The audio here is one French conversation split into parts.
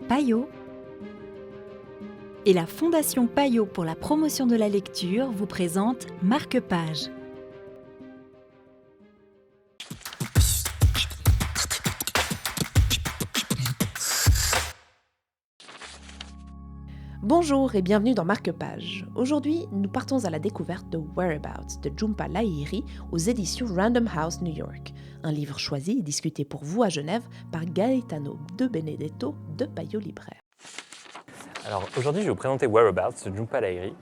Payot et la Fondation Payot pour la promotion de la lecture vous présente Marque-Page. Bonjour et bienvenue dans Marque-Page. Aujourd'hui, nous partons à la découverte de Whereabouts de Jhumpa Lahiri aux éditions Random House New York, un livre choisi et discuté pour vous à Genève par Gaetano De Benedetto de Payot Libraire. Alors aujourd'hui, je vais vous présenter Whereabouts de Jhumpa Lahiri.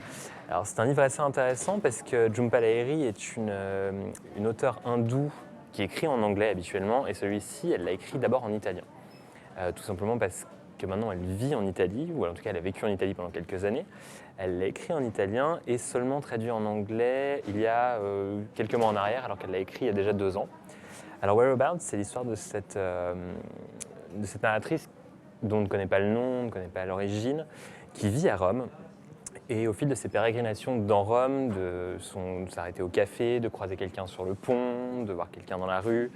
Alors c'est un livre assez intéressant parce que Jhumpa Lahiri est une auteure hindoue qui écrit en anglais habituellement, et celui-ci, elle l'a écrit d'abord en italien. Tout simplement parce que maintenant elle vit en Italie, ou en tout cas elle a vécu en Italie pendant quelques années. Elle l'a écrit en italien et seulement traduit en anglais il y a quelques mois en arrière, alors qu'elle l'a écrit il y a déjà 2 ans. Alors Whereabouts, c'est l'histoire de cette narratrice dont on ne connaît pas le nom, on ne connaît pas l'origine, qui vit à Rome. Et au fil de ses pérégrinations dans Rome, de s'arrêter au café, de croiser quelqu'un sur le pont, de voir quelqu'un dans la rue,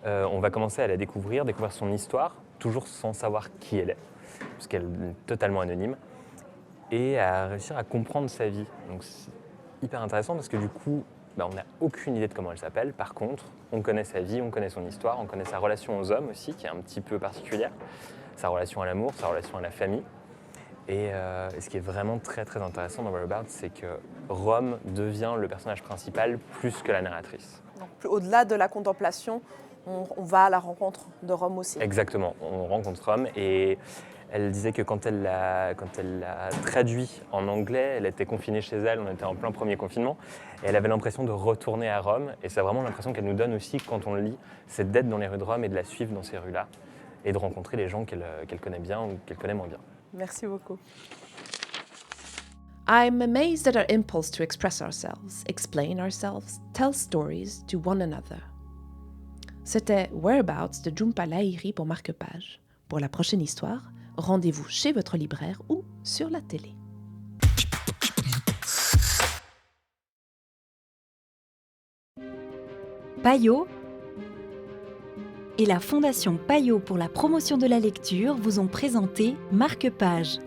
on va commencer à la découvrir son histoire, toujours sans savoir qui elle est, parce qu'elle est totalement anonyme, et à réussir à comprendre sa vie. Donc c'est hyper intéressant parce que du coup, on n'a aucune idée de comment elle s'appelle. Par contre, on connaît sa vie, on connaît son histoire, on connaît sa relation aux hommes aussi, qui est un petit peu particulière, sa relation à l'amour, sa relation à la famille. Et ce qui est vraiment très très intéressant dans Whereabouts, c'est que Rome devient le personnage principal plus que la narratrice. Donc, au-delà de la contemplation, on va à la rencontre de Rome aussi. Exactement, on rencontre Rome, et elle disait que quand elle l'a traduit en anglais, elle était confinée chez elle, on était en plein premier confinement, et elle avait l'impression de retourner à Rome, et c'est vraiment l'impression qu'elle nous donne aussi quand on le lit, c'est d'être dans les rues de Rome et de la suivre dans ces rues-là, et de rencontrer les gens qu'elle connaît bien ou qu'elle connaît moins bien. Merci beaucoup. I'm amazed at our impulse to express ourselves, explain ourselves, tell stories to one another. C'était Whereabouts de Jhumpa Lahiri pour Marque-Page. Pour la prochaine histoire, rendez-vous chez votre libraire ou sur la télé. Payot et la Fondation Payot pour la promotion de la lecture vous ont présenté Marque-Page.